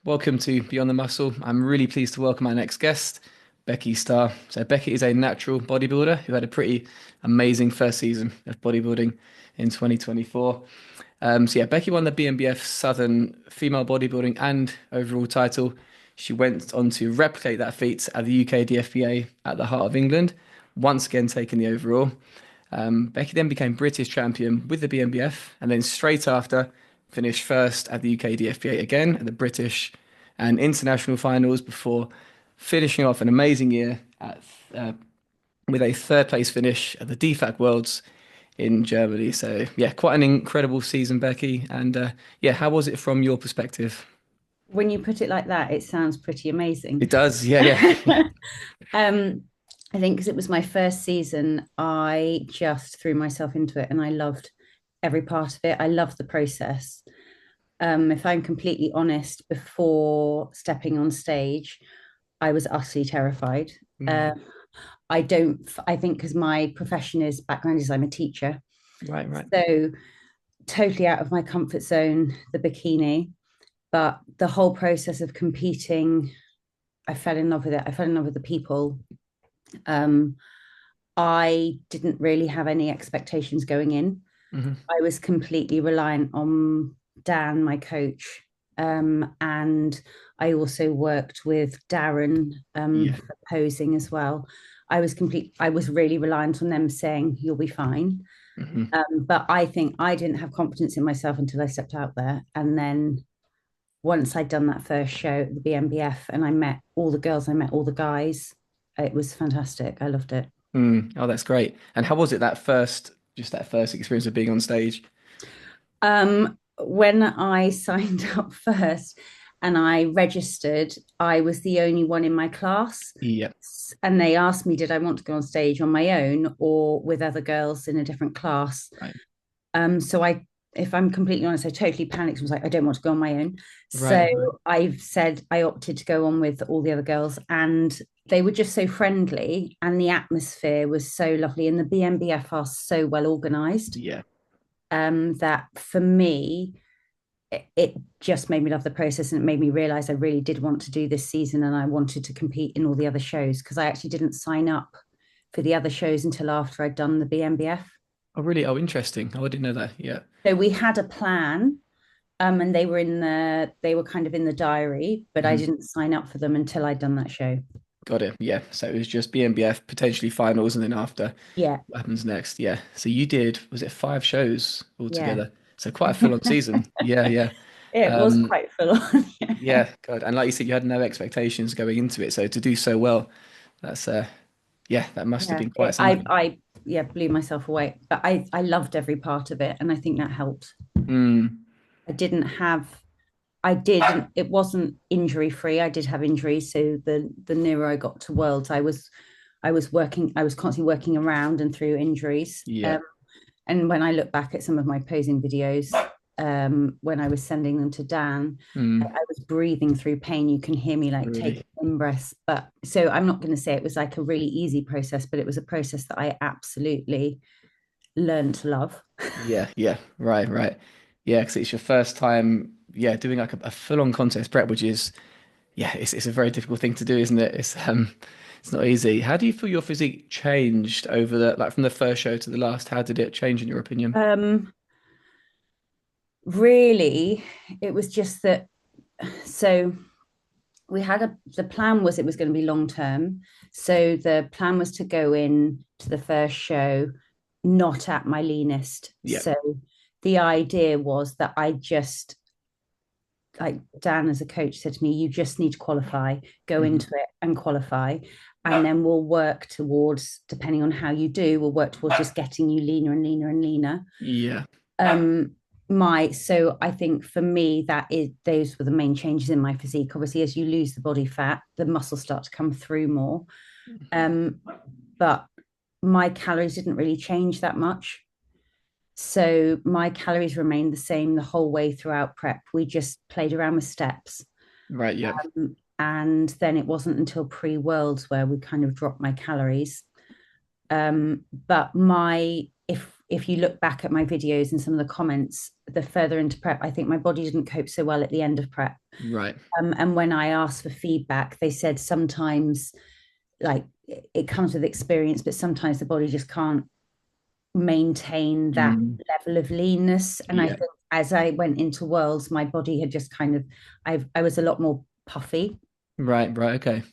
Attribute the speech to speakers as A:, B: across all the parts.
A: Welcome to Beyond the Muscle. I'm really pleased to welcome our next guest, Becky Starr. So, Becky is a natural bodybuilder who had a pretty amazing first season of bodybuilding in 2024. Becky won the BMBF Southern Female Bodybuilding and overall title. She went on to replicate that feat at the UK DFBA at the Heart of England, once again taking the overall. Becky then became British champion with the BMBF, and then straight after finished first at the UK DFBA again at the British and international finals before finishing off an amazing year uh, with a third place finish at the DFAC Worlds in Germany. So yeah, quite an incredible season, Becky. And yeah, how was it from your perspective?
B: When you put it like that, it sounds pretty
A: It
B: amazing.
A: does, yeah, yeah.
B: um, I think because it was my first season, I just threw myself into it and I loved every part of it. I loved the process. If I'm completely honest, before stepping on stage, I was utterly terrified. Uh,
A: Mm,
B: I don't, I think because my profession is background is I'm a teacher.
A: right, right.
B: So totally out of my comfort zone, the bikini. But the whole process of competing, I fell in love with it. I fell in love with the people. Um, I didn't really have any expectations going in.
A: Hmm.
B: I was completely reliant on Dan, my coach. And I also worked with Darren
A: Yeah.
B: for posing as well. I was really reliant on them saying, you'll be fine.
A: Hmm.
B: But I think I didn't have confidence in myself until I stepped out there. And then once I'd done that first show at the BMBF and I met all the girls, I met all the guys, it was fantastic. I loved it.
A: Mm. Oh, that's great. And how was it just that first experience of being on stage?
B: When I signed up first and I registered, I was the only one in my class.
A: Yeah.
B: And they asked me, did I want to go on stage on my own or with other girls in a different class?
A: Right.
B: So if I'm completely honest, I totally panicked and was like, I don't want to go on my own.
A: Right.
B: So I've said I opted to go on with all the other girls, and they were just so friendly, and the atmosphere was so lovely, and the BMBF are so well organized.
A: Yeah.
B: That for me, it just made me love the process, and it made me realize I really did want to do this season, and I wanted to compete in all the other shows because I actually didn't sign up for the other shows until after I'd done the BMBF.
A: Oh, really? Oh, interesting. Oh, I didn't know that. Yeah.
B: So we had a plan, and they were kind of in the diary, but I
A: Mhm.
B: didn't sign up for them until I'd done that show.
A: Got it. Yeah. So it was just BNBF, potentially finals, and then after,
B: Yeah,
A: what happens next? Yeah. So you did, was it 5 shows
B: yeah.
A: altogether? So quite a full-on season. Yeah, yeah.
B: It was
A: Um,
B: quite full on. Yeah.
A: yeah, God. And like you said, you had no expectations going into it. So to do so well, that's yeah, that must have
B: Yeah,
A: been quite something.
B: yeah, blew myself away. But I loved every part of it, and I think that helped.
A: Mm,
B: I didn't have, I did, it wasn't injury free. I did have injuries, so the nearer I got to Worlds, I was constantly working around and through injuries.
A: yeah.
B: And when I look back at some of my posing videos, when I was sending them to Dan,
A: Mm,
B: I was breathing through pain. You can hear me like take
A: really.
B: in breaths. But so I'm not going to say it was like a really easy process, but it was a process that I absolutely learned to love.
A: Yeah, yeah. Right, right. Yeah, because it's your first time, yeah, doing like a full-on contest prep, which is yeah, it's a very difficult thing to do, isn't it? It's not easy. How do you feel your physique changed over the like from the first show to the last? How did it change in your opinion?
B: Um, Really, it was just that. So we had the plan was it was going to be long term. So the plan was to go in to the first show not at my leanest.
A: Yeah.
B: So the idea was that I just like Dan as a coach said to me, you just need to qualify, go
A: Hmm.
B: into it and qualify. And then we'll work towards, depending on how you do, we'll work towards just getting you leaner and leaner and leaner.
A: Yeah.
B: Um, so I think for me, that is those were the main changes in my physique. Obviously, as you lose the body fat, the muscles start to come through more. Um, but my calories didn't really change that much. So my calories remained the same the whole way throughout prep. We just played around with steps.
A: Right. Yeah.
B: And then it wasn't until pre worlds where we kind of dropped my calories. But my, if if you look back at my videos and some of the comments, the further into prep, I think my body didn't cope so well at the end of prep.
A: Right.
B: And when I asked for feedback, they said sometimes, like, it comes with experience, but sometimes the body just can't maintain that
A: Mm,
B: level of leanness. And I
A: yeah.
B: think as I went into Worlds, my body had just kind of, I was a lot more puffy.
A: Right. Right. Okay.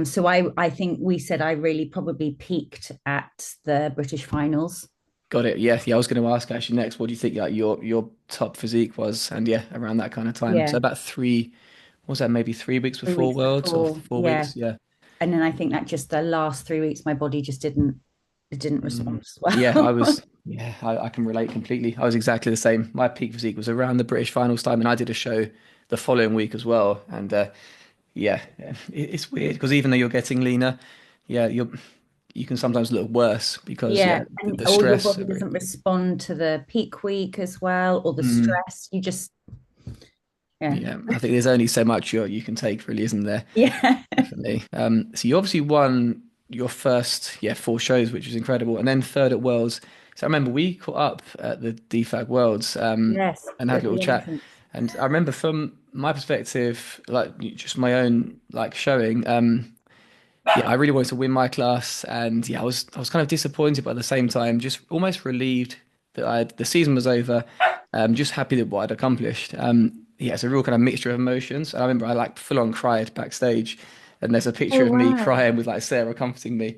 B: So I think we said I really probably peaked at the British finals.
A: Got it. Yeah. Yeah. I was going to ask actually next, what do you think like your top physique was? And yeah, around that kind of time. So
B: Yeah,
A: about three, what was that maybe 3 weeks
B: three
A: before
B: weeks
A: Worlds or
B: before.
A: four
B: Yeah,
A: weeks? Yeah.
B: and then I think that just the last 3 weeks, my body just didn't, it didn't respond
A: Mm.
B: as
A: Yeah, I
B: well.
A: was. Yeah, I can relate completely. I was exactly the same. My peak physique was around the British finals time, and I did a show the following week as well. And yeah, it's weird because even though you're getting leaner, yeah, you can sometimes look worse because
B: Yeah,
A: yeah,
B: and
A: the
B: or your
A: stress.
B: body doesn't respond to the peak week as well, or the
A: Mm,
B: stress. You just, yeah,
A: yeah, I think there's only so much you can take, really, isn't there?
B: yeah,
A: Definitely. So you obviously won your first, yeah, 4 shows, which was incredible, and then third at Worlds. So I remember we caught up at the DFAG Worlds,
B: yes,
A: and had
B: at
A: a little
B: the
A: chat.
B: entrance.
A: And I remember from my perspective, like just my own like showing, yeah, I really wanted to win my class, and yeah, I was kind of disappointed, but at the same time, just almost relieved that the season was over. Just happy that what I'd accomplished. Yeah, it's a real kind of mixture of emotions. And I remember I like full on cried backstage, and there's a picture
B: Oh
A: of me
B: wow.
A: crying with like Sarah comforting me.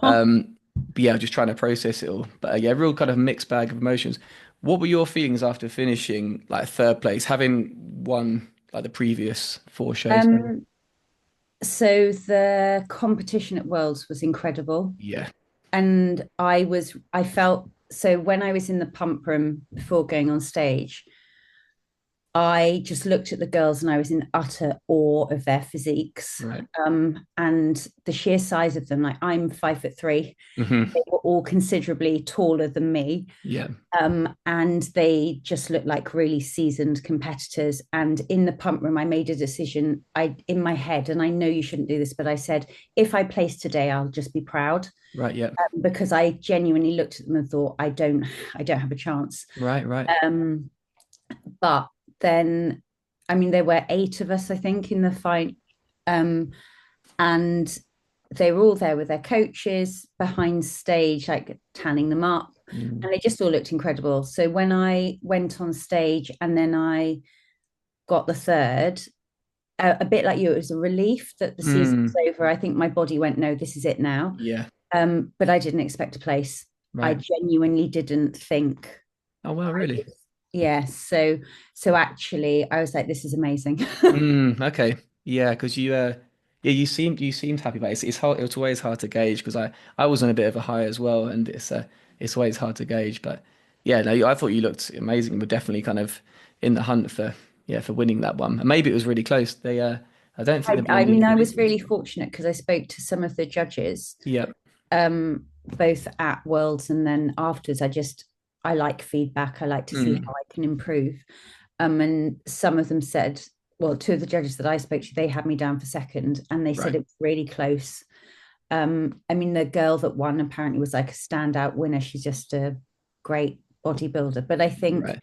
A: But yeah, just trying to process it all. But yeah, real kind of mixed bag of emotions. What were your feelings after finishing like third place, having won like the previous 4 shows?
B: Um, so the competition at Worlds was incredible.
A: Yeah,
B: And I felt so when I was in the pump room before going on stage, I just looked at the girls and I was in utter awe of their physiques.
A: right.
B: And the sheer size of them, like I'm 5'3",
A: Hmm.
B: they were all considerably taller than me.
A: Yeah,
B: And they just looked like really seasoned competitors. And in the pump room, I made a decision in my head, and I know you shouldn't do this, but I said, if I place today, I'll just be proud,
A: right. Yeah,
B: because I genuinely looked at them and thought, I don't have a chance.
A: right, right.
B: Um, but then, I mean, there were 8 of us, I think, in the fight. Um, and they were all there with their coaches behind stage, like tanning them up.
A: Mm.
B: And they just all looked incredible. So when I went on stage and then I got the third, a bit like you, it was a relief that the season
A: Mm.
B: was over. I think my body went, no, this is it now.
A: Yeah,
B: But I didn't expect a place. I
A: right.
B: genuinely didn't think.
A: Oh well, really?
B: Yeah. So actually, I was like, this is amazing.
A: Okay. Yeah, because yeah, you seemed happy about it. It's hard. It's always hard to gauge because I was on a bit of a high as well, and it's always hard to gauge. But yeah, no, I thought you looked amazing. We're definitely kind of in the hunt for yeah for winning that one. And maybe it was really close. I don't think
B: I,
A: there'd be
B: I
A: any
B: mean, I was
A: predictors.
B: really fortunate because I spoke to some of the judges,
A: Yeah.
B: both at Worlds and then afterwards. I like feedback. I like to see
A: Mm.
B: how I can improve. And some of them said, well, 2 of the judges that I spoke to, they had me down for second, and they said
A: Right.
B: it was really close. I mean, the girl that won apparently was like a standout winner. She's just a great bodybuilder. But I think
A: Right.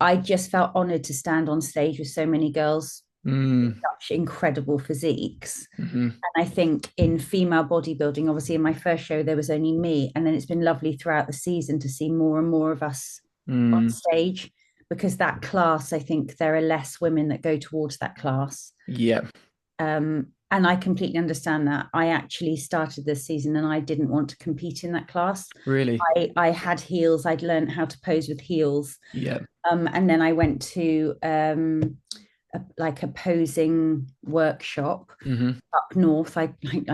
B: I just felt honored to stand on stage with so many girls with
A: Mm.
B: such incredible physiques.
A: Hmm.
B: And I think in female bodybuilding, obviously in my first show, there was only me. And then it's been lovely throughout the season to see more and more of us on
A: Mm.
B: stage, because that class, I think there are less women that go towards that class.
A: Yeah.
B: And I completely understand that. I actually started this season and I didn't want to compete in that class.
A: Really.
B: I had heels. I'd learned how to pose with heels.
A: Yeah.
B: And then I went to like a posing workshop
A: Hmm.
B: up north. I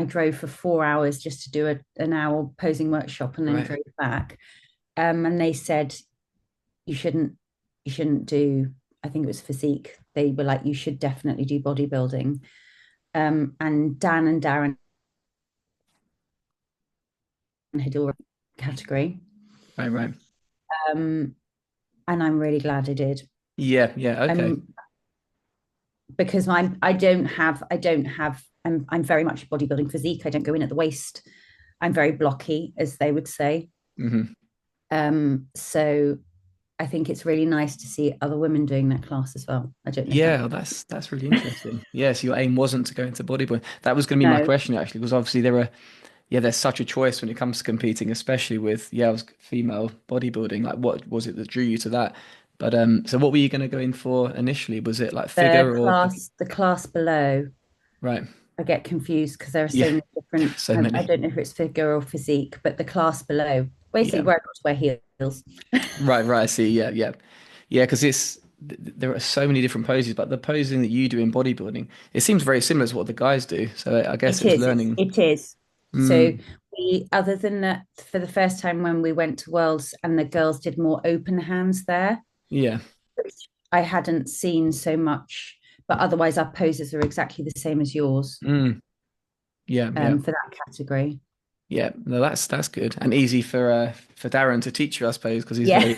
B: drove for 4 hours just to do an hour posing workshop and then
A: Right.
B: drove back. And they said you shouldn't do. I think it was physique. They were like, you should definitely do bodybuilding. And Dan and Darren had already category.
A: Right. Right.
B: Um, and I'm really glad I did.
A: Yeah. Yeah. Okay.
B: I'm because I don't have I'm very much bodybuilding physique. I don't go in at the waist. I'm very blocky, as they would say.
A: Hmm.
B: So I think it's really nice to see other women doing that class as well. I don't know if that.
A: Yeah, well, that's really interesting. Yeah, so your aim wasn't to go into bodybuilding. That was going to be my
B: No,
A: question actually, because obviously there's such a choice when it comes to competing, especially with I was female bodybuilding. Like, what was it that drew you to that? But so what were you going to go in for initially? Was it like figure or
B: the class below,
A: right?
B: I get confused because there are so
A: Yeah,
B: many different.
A: so
B: I
A: many.
B: don't know if it's figure or physique, but the class below, basically
A: Yeah,
B: where I got to wear heels.
A: right. I see. Yeah, yeah, yeah. Because there are so many different poses, but the posing that you do in bodybuilding, it seems very similar to what the guys do. So I guess
B: It
A: it was
B: is.
A: learning.
B: It is. So
A: Mm,
B: we, other than that, for the first time when we went to Worlds and the girls did more open hands there,
A: yeah.
B: which I hadn't seen so much. But otherwise, our poses are exactly the same as yours
A: Mm, yeah. Yeah.
B: for that category.
A: Yeah, no, that's good and easy for Darren to teach you, I suppose, because he's
B: Yeah.
A: very,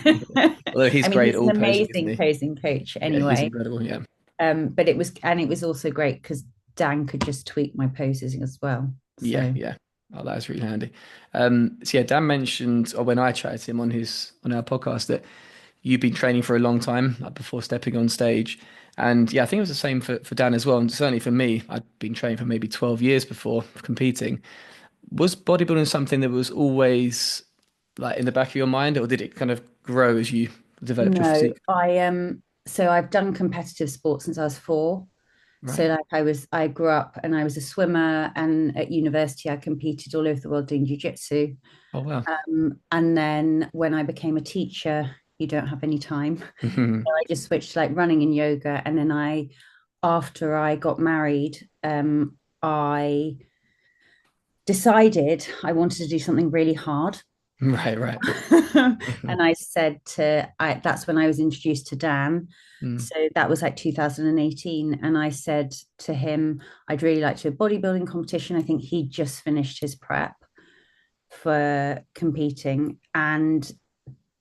A: although he's
B: I mean,
A: great at
B: he's an
A: all posing, isn't
B: amazing
A: he?
B: posing coach
A: Yeah, he's
B: anyway.
A: incredible. Yeah,
B: But it was also great because Dan could just tweak my poses as well.
A: yeah,
B: So
A: yeah. Oh, that's really handy. So yeah, Dan mentioned, or when I chatted to him on our podcast, that you've been training for a long time, like before stepping on stage, and yeah, I think it was the same for Dan as well, and certainly for me, I'd been training for maybe 12 years before competing. Was bodybuilding something that was always like in the back of your mind, or did it kind of grow as you developed your
B: no,
A: physique?
B: so I've done competitive sports since I was 4. So
A: Right.
B: like I grew up and I was a swimmer, and at university I competed all over the world doing jiu-jitsu.
A: Oh wow.
B: And then when I became a teacher, you don't have any time.
A: Mhm.
B: So I just switched to like running and yoga. And then after I got married, I decided I wanted to do something really hard.
A: Right, right.
B: And that's when I was introduced to Dan.
A: Mm.
B: So that was like 2018. And I said to him, I'd really like to do a bodybuilding competition. I think he just finished his prep for competing. And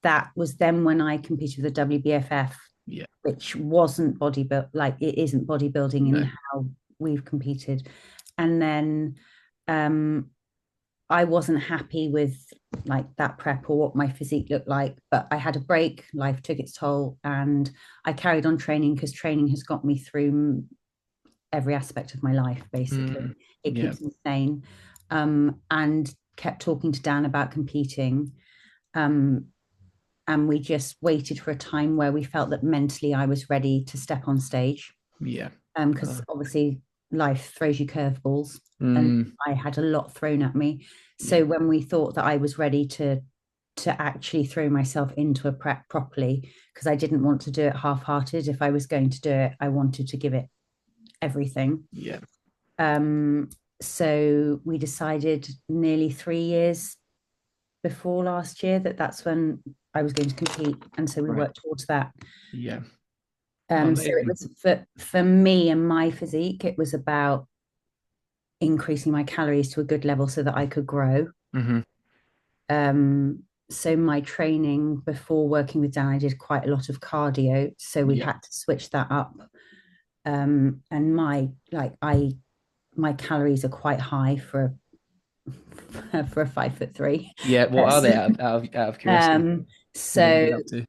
B: that was then when I competed with the WBFF,
A: Yeah,
B: which wasn't bodybuild, like it isn't bodybuilding in
A: no.
B: how we've competed. And then um, I wasn't happy with like that prep or what my physique looked like, but I had a break, life took its toll, and I carried on training because training has got me through every aspect of my life, basically.
A: Mm.
B: It
A: Yeah,
B: keeps me sane. And kept talking to Dan about competing. Um, and we just waited for a time where we felt that mentally I was ready to step on stage.
A: yeah.
B: Because obviously life throws you curveballs, and
A: Mm.
B: I had a lot thrown at me.
A: Yeah,
B: So when we thought that I was ready to actually throw myself into a prep properly, because I didn't want to do it half-hearted. If I was going to do it, I wanted to give it everything.
A: yeah.
B: Um, so we decided nearly 3 years before last year that that's when I was going to compete, and so we
A: Right.
B: worked towards that.
A: Yeah. Oh,
B: So it
A: amazing.
B: was for me and my physique, it was about increasing my calories to a good level so that I could grow.
A: Hmm.
B: So my training before working with Dan, I did quite a lot of cardio, so we
A: Yeah.
B: had to switch that up. And my calories are quite high for for a 5'3"
A: Yeah. What are they
B: person.
A: out of curiosity?
B: Um,
A: What do they
B: so
A: get up to?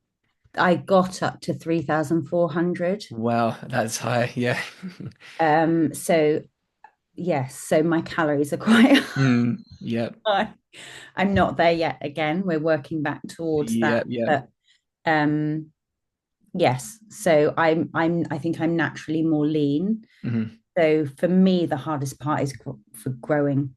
B: I got up to 3,400.
A: Wow, that's high. Yeah.
B: So yes, so my calories are quite
A: Mm. Yeah.
B: high. I'm not there yet. Again, we're working back towards that.
A: Yeah. Yeah.
B: But um, yes, so I think I'm naturally more lean.
A: Hmm.
B: So for me, the hardest part is for growing.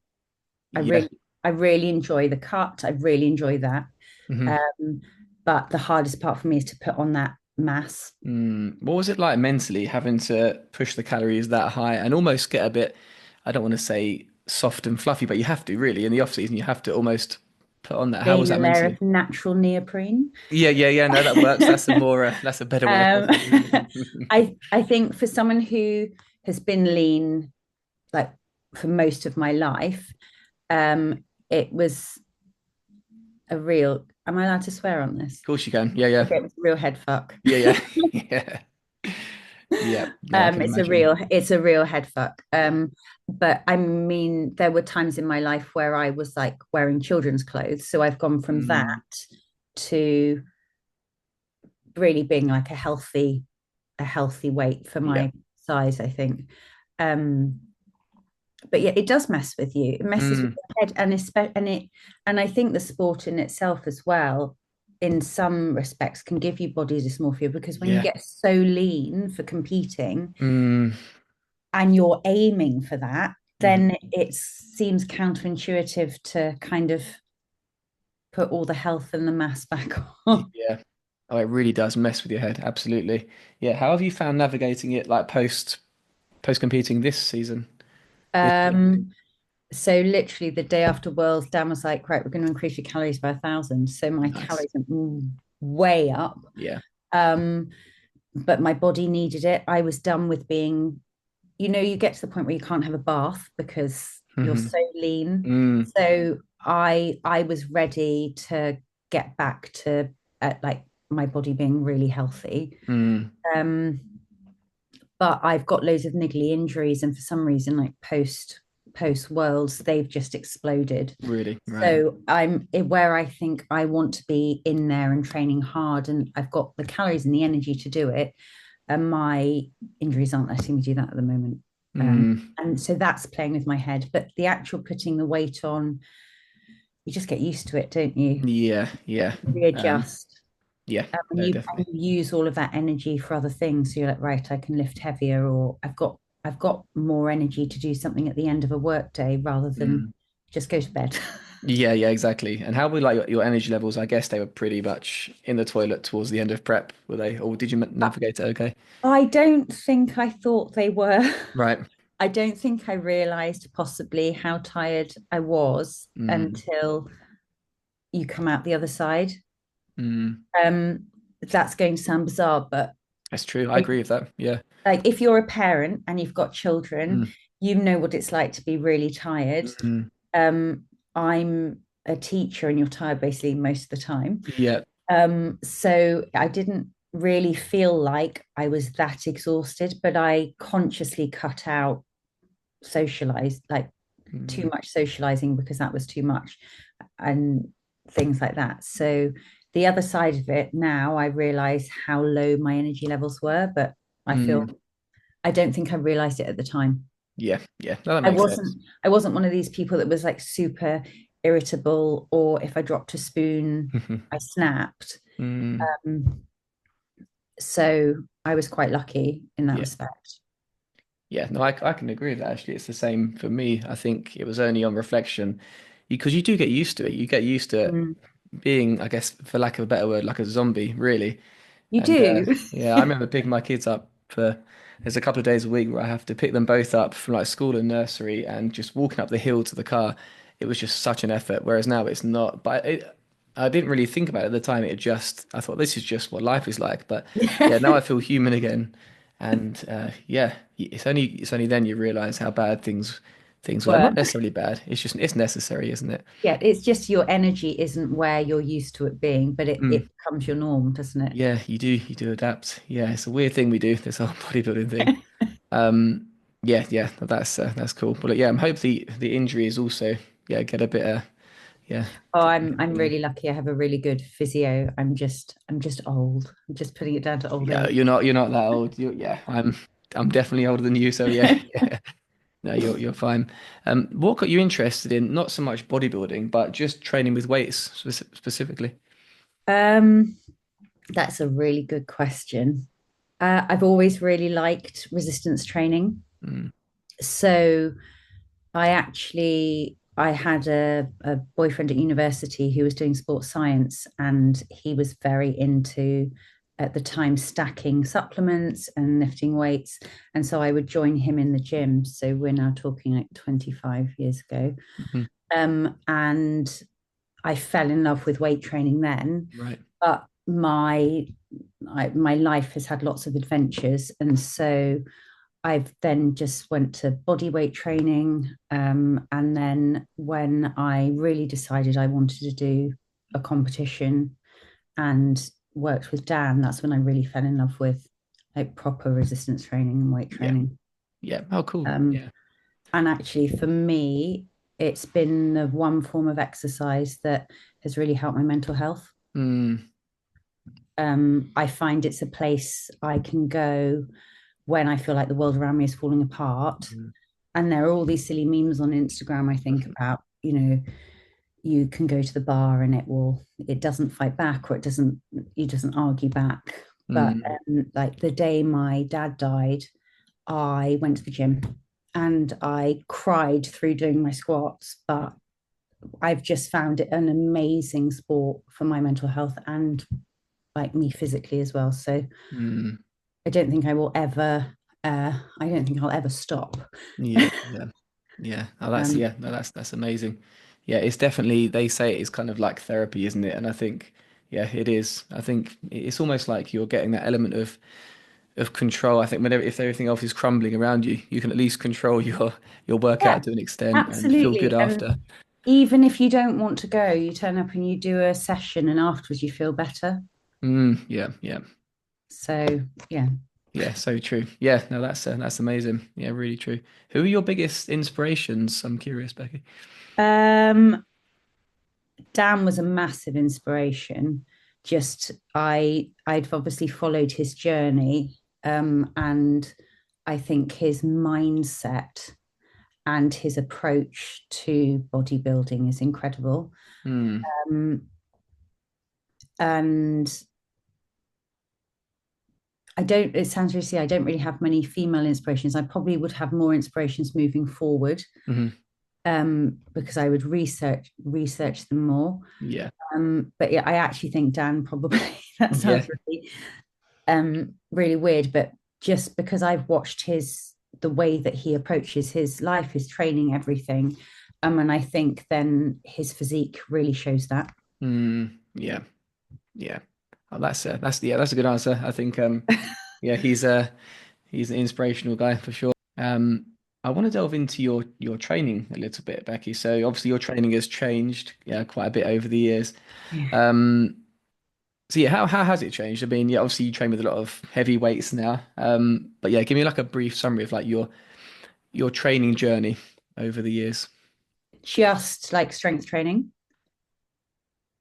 B: I
A: Yeah.
B: really I really enjoy the cut. I really enjoy that.
A: Hmm.
B: Um, but the hardest part for me is to put on that mass.
A: Mm. What was it like mentally having to push the calories that high and almost get a bit, I don't want to say soft and fluffy, but you have to really in the off season, you have to almost put on that. How was
B: Gain a
A: that
B: layer
A: mentally?
B: of natural neoprene.
A: Yeah, yeah, yeah. No, that works. That's a better way of
B: um,
A: putting it, isn't it?
B: I think for someone who has been lean like for most of my life, it was a real. Am I allowed to swear on this?
A: Of course you can. Yeah, yeah,
B: Okay, it was a real head fuck.
A: yeah, yeah, yeah, yeah. No, I can imagine.
B: It's a real head fuck. But I mean, there were times in my life where I was like wearing children's clothes, so I've gone from that
A: Mm,
B: to really being like a healthy weight for
A: Yeah.
B: my size, I think. Um, but yeah, it does mess with you. It messes with
A: Mm,
B: your head, and I think the sport in itself as well, in some respects, can give you body dysmorphia because when you
A: yeah.
B: get so lean for competing
A: Mm,
B: and you're aiming for that,
A: mhm.
B: then it seems counterintuitive to kind of put all the health and the mass back on.
A: Yeah. Oh, it really does mess with your head. Absolutely. Yeah. How have you found navigating it like post competing this season? This year?
B: Um, so literally the day after Worlds, Dan was like, right, we're going to increase your calories by 1,000. So my
A: Nice.
B: calories are way up.
A: Yeah.
B: Um, but my body needed it. I was done with being, you get to the point where you can't have a bath because you're
A: Hmm.
B: so lean.
A: Mm,
B: So I was ready to get back to like my body being really healthy.
A: mm,
B: Um, but I've got loads of niggly injuries, and for some reason, like post worlds, they've just exploded.
A: really. Right.
B: So I'm where I think I want to be in there and training hard, and I've got the calories and the energy to do it. And my injuries aren't letting me do that at the moment.
A: Mm,
B: And so that's playing with my head. But the actual putting the weight on, you just get used to it, don't you?
A: yeah. Yeah.
B: Readjust.
A: Yeah.
B: And
A: No,
B: and
A: definitely.
B: you use all of that energy for other things. So you're like, right, I can lift heavier, or I've got more energy to do something at the end of a work day rather than
A: Mm.
B: just go to bed.
A: Yeah, yeah, exactly. And how were like your energy levels? I guess they were pretty much in the toilet towards the end of prep, were they? Or did you navigate it okay?
B: I don't think I thought they were.
A: Right.
B: I don't think I realized possibly how tired I was
A: Mm,
B: until you come out the other side.
A: mm.
B: Um, that's going to sound bizarre, but
A: That's true. I
B: I,
A: agree with that. Yeah.
B: like if you're a parent and you've got children,
A: Mm,
B: you know what it's like to be really tired.
A: mm.
B: Um, I'm a teacher and you're tired basically most of the time.
A: Yeah.
B: So I didn't really feel like I was that exhausted, but I consciously cut out socialize, like too
A: Mm,
B: much socializing because that was too much and things like that. So the other side of it now, I realize how low my energy levels were, but I feel
A: mm.
B: I don't think I realized it at the time.
A: Yeah. Yeah. No, that
B: I
A: makes sense.
B: wasn't I wasn't one of these people that was like super irritable, or if I dropped a spoon, I snapped.
A: Mm,
B: Um, so I was quite lucky in that
A: yeah.
B: respect.
A: Yeah. No, I can agree with that. Actually, it's the same for me. I think it was only on reflection because you do get used to it. You get used to it
B: Mm.
A: being, I guess, for lack of a better word, like a zombie, really.
B: You
A: And
B: do.
A: yeah, I remember picking my kids up for there's a couple of days a week where I have to pick them both up from like school and nursery and just walking up the hill to the car. It was just such an effort. Whereas now it's not. I didn't really think about it at the time. I thought this is just what life is like. But yeah, now I feel human again. And yeah, it's only then you realize how bad things were.
B: Were.
A: Not necessarily bad. It's necessary, isn't it?
B: Yeah, it's just your energy isn't where you're used to it being, but it
A: Mm.
B: becomes your norm, doesn't it?
A: Yeah, you do adapt. Yeah, it's a weird thing we do, this whole bodybuilding thing. Um, yeah, yeah, that's cool. But yeah, I'm hopefully the injuries also get a bit yeah.
B: Oh, I'm really lucky. I have a really good physio. I'm just old. I'm just putting it down to old
A: Yeah,
B: age.
A: you're not that old. Yeah, I'm definitely older than you, so yeah, yeah. No, you're fine. What got you interested in not so much bodybuilding, but just training with weights specifically?
B: Um, that's a really good question. I've always really liked resistance training.
A: Mm,
B: So I had a boyfriend at university who was doing sports science, and he was very into at the time stacking supplements and lifting weights. And so I would join him in the gym. So we're now talking like 25 years ago.
A: mhm.
B: And I fell in love with weight training then,
A: Right.
B: but my life has had lots of adventures, and so I've then just went to body weight training. And then when I really decided I wanted to do a competition and worked with Dan, that's when I really fell in love with like proper resistance training and weight
A: Yeah.
B: training.
A: Yeah. Oh, cool.
B: Um,
A: Yeah.
B: and actually, for me, it's been the one form of exercise that has really helped my mental health.
A: Mm,
B: I find it's a place I can go when I feel like the world around me is falling apart.
A: mm,
B: And there are all these silly memes on Instagram, I think, about, you can go to the bar and it doesn't fight back, or it doesn't argue back. But
A: mm,
B: like the day my dad died, I went to the gym and I cried through doing my squats, but I've just found it an amazing sport for my mental health and like me physically as well. So
A: mm.
B: I don't think I will ever, I don't think I'll ever stop.
A: Yeah, yeah, yeah. Oh, that's
B: Um,
A: yeah, no, that's amazing. Yeah, it's definitely they say it's kind of like therapy, isn't it? And I think yeah, it is. I think it's almost like you're getting that element of control. I think whenever if everything else is crumbling around you, you can at least control your
B: yeah,
A: workout to an extent and feel good
B: absolutely. And
A: after.
B: even if you don't want to go, you turn up and you do a session, and afterwards you feel better.
A: Yeah, yeah,
B: So yeah.
A: yeah. So true. Yeah, no, that's amazing. Yeah, really true. Who are your biggest inspirations? I'm curious, Becky.
B: Um, Dan was a massive inspiration. Just I'd obviously followed his journey, and I think his mindset and his approach to bodybuilding is incredible.
A: Mm,
B: Um, and I don't, it sounds really silly, I don't really have many female inspirations. I probably would have more inspirations moving forward,
A: hmm.
B: because I would research them more.
A: Yeah,
B: But yeah, I actually think Dan probably, that
A: yeah.
B: sounds really weird, but just because I've watched the way that he approaches his life, his training, everything, and I think then his physique really shows that.
A: Yeah, yeah. Oh, that's yeah, that's a good answer. I think yeah, he's an inspirational guy for sure. I want to delve into your training a little bit, Becky. So obviously your training has changed, yeah, quite a bit over the years.
B: Yeah.
A: Um, so yeah, how has it changed? I mean, yeah, obviously you train with a lot of heavy weights now. But yeah, give me like a brief summary of like your training journey over the years.
B: Just like strength training.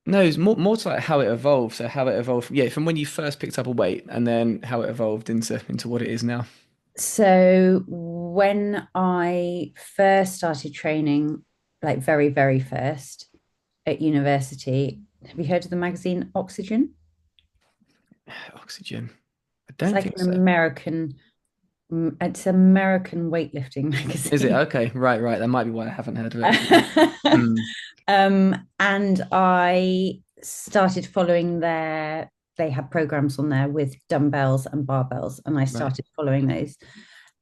A: No, it's more to like how it evolved. So how it evolved from, yeah, from when you first picked up a weight and then how it evolved into what it is now.
B: So when I first started training, like very, very first at university, have you heard of the magazine Oxygen?
A: Oxygen. I
B: It's
A: don't
B: like
A: think
B: an
A: so.
B: It's American weightlifting
A: Is it?
B: magazine.
A: Okay, right, right. That might be why I haven't heard of it actually. Mm,
B: And I started following they had programs on there with dumbbells and barbells, and I
A: right.
B: started following those.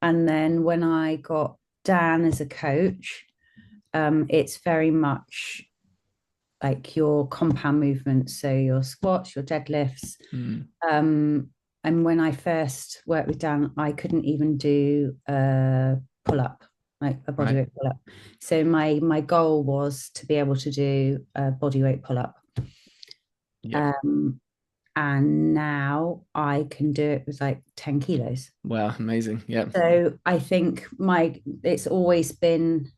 B: And then when I got Dan as a coach, it's very much like your compound movements, so your squats, your deadlifts.
A: Mm,
B: Um, and when I first worked with Dan, I couldn't even do a pull up, like a
A: right.
B: bodyweight pull up. So my goal was to be able to do a bodyweight pull up.
A: Yeah.
B: Um, and now I can do it with like 10 kilos.
A: Wow, amazing. Yeah.
B: So I think it's always been,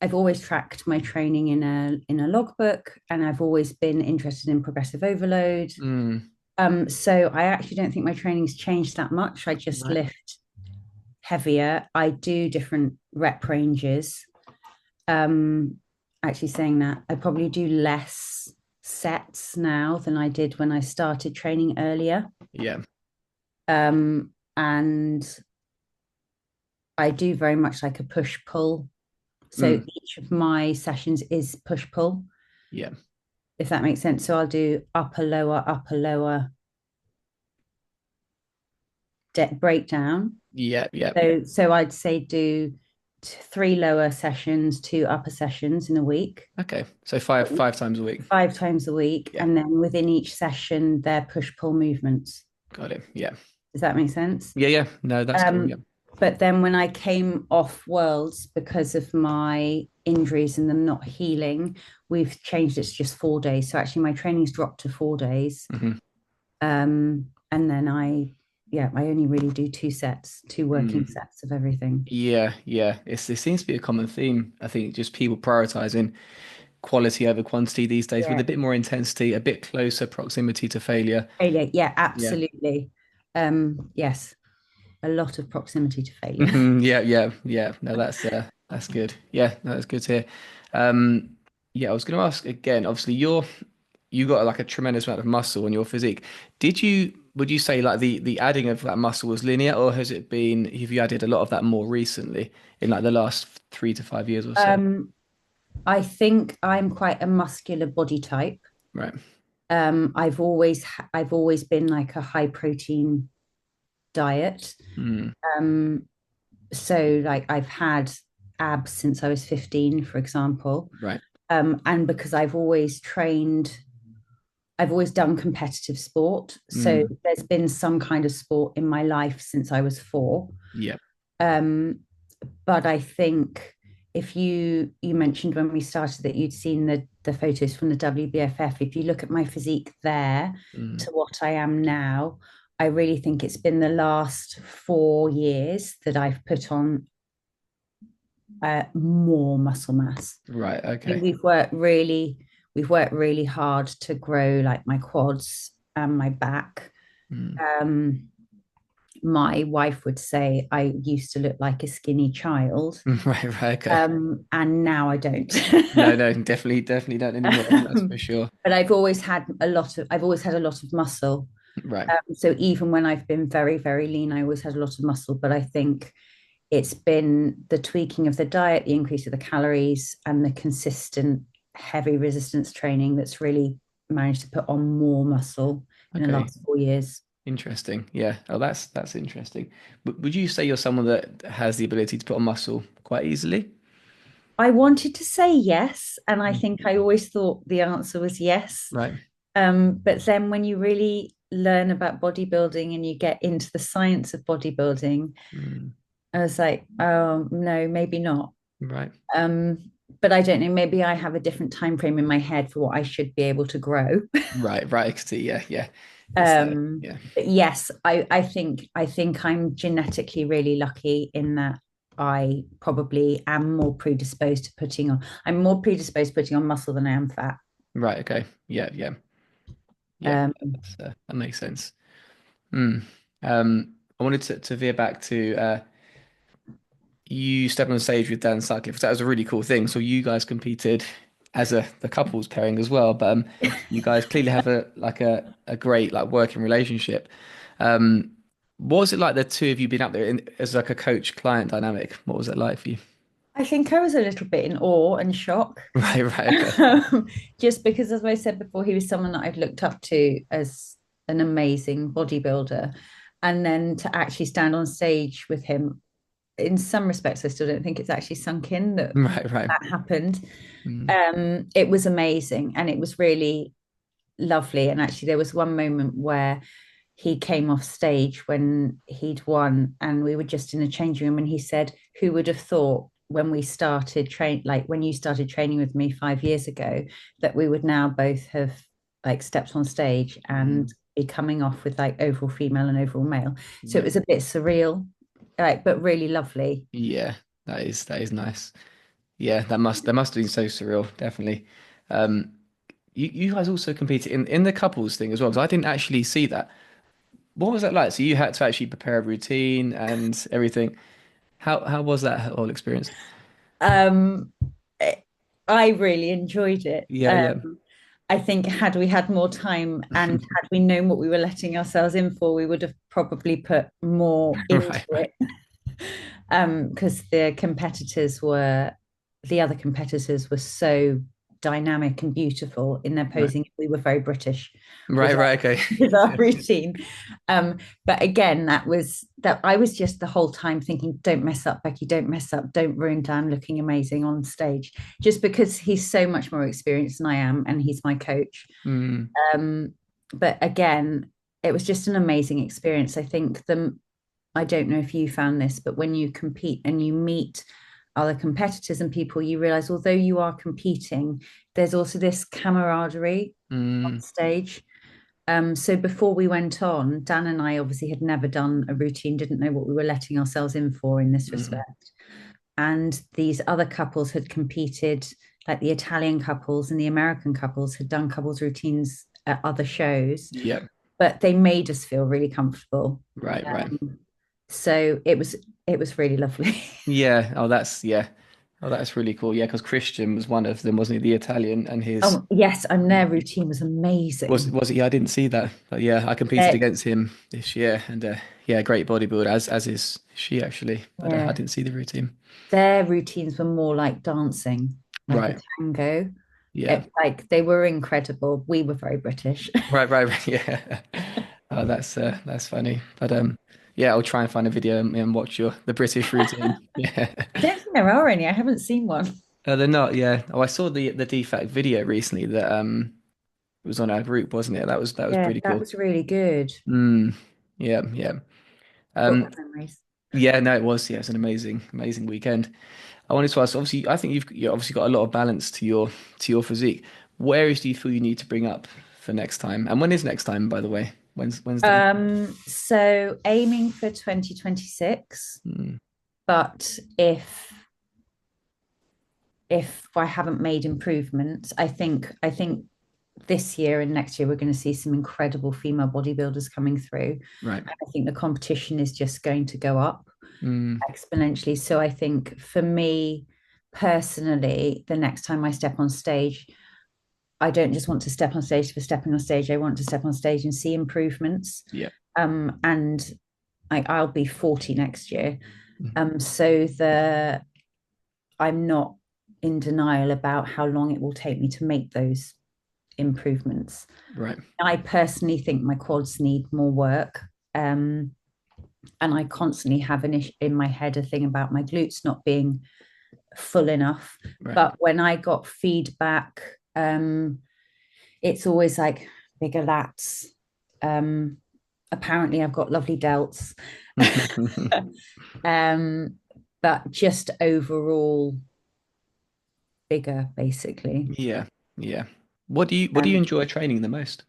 B: I've always tracked my training in a logbook, and I've always been interested in progressive overload.
A: Mm,
B: So I actually don't think my training's changed that much. I just
A: right.
B: lift heavier. I do different rep ranges. Um, Actually saying that, I probably do less sets now than I did when I started training earlier.
A: Yeah.
B: And I do very much like a push pull. So
A: Mm,
B: each of my sessions is push pull,
A: yeah.
B: if that makes sense. So I'll do upper, lower breakdown.
A: Yeah. Yeah.
B: So I'd say do three lower sessions, two upper sessions in a week,
A: Okay. So five times a week.
B: 5 times a week,
A: Yeah.
B: and then within each session, they're push pull movements.
A: Got it. Yeah.
B: Does that make sense?
A: Yeah. Yeah. No, that's cool. Yeah.
B: Um, but then when I came off worlds because of my injuries and them not healing, we've changed it to just 4 days. So actually, my training's dropped to 4 days.
A: Hmm.
B: And then I only really do two working
A: Mm.
B: sets of everything.
A: Yeah. Yeah. It seems to be a common theme. I think just people prioritizing quality over quantity these days with
B: Yeah.
A: a bit more intensity, a bit closer proximity to failure.
B: Failure. Yeah,
A: Yeah.
B: absolutely. Yes, a lot of proximity to failure.
A: Yeah, yeah, yeah. No, that's good. Yeah, no, that's good to hear. Um, yeah, I was going to ask again. Obviously, you got like a tremendous amount of muscle in your physique. Would you say like the adding of that muscle was linear, or has it been? Have you added a lot of that more recently in like the last 3 to 5 years or so?
B: Um, I think I'm quite a muscular body type.
A: Right.
B: I've always been like a high protein diet.
A: Mm,
B: Um, so like I've had abs since I was 15, for example.
A: right.
B: And because I've always done competitive sport. So
A: Mm,
B: there's been some kind of sport in my life since I was 4.
A: yeah.
B: Um, but I think if you mentioned when we started that you'd seen the photos from the WBFF, if you look at my physique there
A: Mm,
B: to what I am now, I really think it's been the last 4 years that I've put on more muscle mass.
A: right.
B: I think
A: Okay.
B: we've worked really hard to grow like my quads and my back.
A: Mm,
B: Um, my wife would say I used to look like a skinny child,
A: right. Right. Okay.
B: and now I don't.
A: No, no, definitely, definitely don't anymore. That's for sure.
B: But I've always had a lot of muscle.
A: Right.
B: So even when I've been very, very lean, I always had a lot of muscle. But I think it's been the tweaking of the diet, the increase of the calories, and the consistent heavy resistance training that's really managed to put on more muscle in the
A: Okay.
B: last 4 years.
A: Interesting. Yeah. Oh, that's interesting. But would you say you're someone that has the ability to put on muscle quite easily?
B: I wanted to say yes, and I
A: Mm.
B: think I always thought the answer was yes.
A: Right.
B: But then when you really learn about bodybuilding and you get into the science of bodybuilding,
A: Mm.
B: I was like, oh no, maybe not.
A: Right.
B: Um, but I don't know, maybe I have a different time frame in my head for what I should be able to grow.
A: Right. Right. I can see. Yeah. Yeah. It's yeah.
B: But yes, I think I'm genetically really lucky in that I probably am more predisposed to putting on. I'm more predisposed to putting on muscle than I am fat.
A: Right. Okay. Yeah. Yeah. Yeah.
B: Um,
A: That makes sense. Hmm. I wanted to veer back to you stepping on stage with Dan Sutcliffe. That was a really cool thing. So you guys competed as the couples pairing as well, but you guys clearly have a great like working relationship. Um, what was it like the two of you being up there as like a coach client dynamic? What was it like for you?
B: I think I was a little bit in awe and shock.
A: Right, right, okay.
B: Just because, as I said before, he was someone that I'd looked up to as an amazing bodybuilder. And then to actually stand on stage with him, in some respects, I still don't think it's actually sunk in that
A: Right, right.
B: that happened.
A: Mm,
B: It was amazing and it was really lovely. And actually, there was one moment where he came off stage when he'd won, and we were just in the changing room, and he said, "Who would have thought when we started like when you started training with me 5 years ago, that we would now both have like stepped on stage and
A: mm,
B: be coming off with like overall female and overall male." So it
A: yeah.
B: was a bit surreal, like, but really lovely.
A: Yeah, that is nice. Yeah, that must have been so surreal, definitely. Um, you guys also competed in the couples thing as well, because I didn't actually see that. What was that like? So you had to actually prepare a routine and everything. How was that whole experience?
B: Um, I really enjoyed it.
A: Yeah, yeah.
B: I think had we had more time and had we known what we were letting ourselves in for, we would have probably put more into
A: Right, right.
B: it. Because the other competitors were so dynamic and beautiful in their
A: Right.
B: posing. We were very British
A: Right,
B: with
A: right, okay.
B: with our routine. But again, that I was just the whole time thinking, don't mess up, Becky, don't mess up, don't ruin Dan looking amazing on stage, just because he's so much more experienced than I am and he's my coach.
A: Mm,
B: Um, but again, it was just an amazing experience. I don't know if you found this, but when you compete and you meet other competitors and people, you realize although you are competing, there's also this camaraderie on
A: mm,
B: stage. So before we went on, Dan and I obviously had never done a routine, didn't know what we were letting ourselves in for in this
A: mm,
B: respect. And these other couples had competed like the Italian couples and the American couples had done couples routines at other shows,
A: Yeah.
B: but they made us feel really comfortable.
A: Right, right.
B: So it was really lovely.
A: Yeah. Oh, that's yeah. Oh, that's really cool. Yeah, because Christian was one of them, wasn't he? The Italian and his
B: Oh yes, and their routine was amazing.
A: was it? Yeah, I didn't see that, but yeah, I competed
B: Their,
A: against him this year, and yeah, great bodybuilder as is she actually, but I
B: yeah,
A: didn't see the routine.
B: their routines were more like dancing, like a
A: Right.
B: tango.
A: Yeah.
B: Like they were incredible. We were very British.
A: Right. Right. Right. Yeah. Oh, that's funny. But yeah, I'll try and find a video and watch your the British routine. Yeah.
B: I don't think there are any. I haven't seen one.
A: They're not. Yeah. Oh, I saw the DFAC video recently that it was on our group, wasn't it? That was
B: Yeah,
A: pretty
B: that
A: cool.
B: was really good.
A: Mm, yeah. Yeah.
B: Got
A: Um.
B: good memories.
A: Yeah. No, it was. Yeah, it's an amazing weekend. I wanted to ask. Obviously, I think you obviously got a lot of balance to your physique. What areas do you feel you need to bring up for next time? And when is next time, by the way? When's the
B: So aiming for 2026,
A: Mm,
B: but if I haven't made improvements, I think this year and next year we're going to see some incredible female bodybuilders coming through.
A: right.
B: I think the competition is just going to go up
A: Mm,
B: exponentially. So I think for me personally, the next time I step on stage, I don't just want to step on stage for stepping on stage. I want to step on stage and see improvements.
A: yeah.
B: And I'll be 40 next year.
A: Mm,
B: So I'm not in denial about how long it will take me to make those improvements.
A: right.
B: I personally think my quads need more work. And I constantly have in my head a thing about my glutes not being full enough.
A: Right.
B: But when I got feedback, it's always like bigger lats. Um, Apparently, I've got lovely delts. um, but just overall bigger, basically.
A: Yeah. Yeah. What do you
B: Um,
A: enjoy training the most?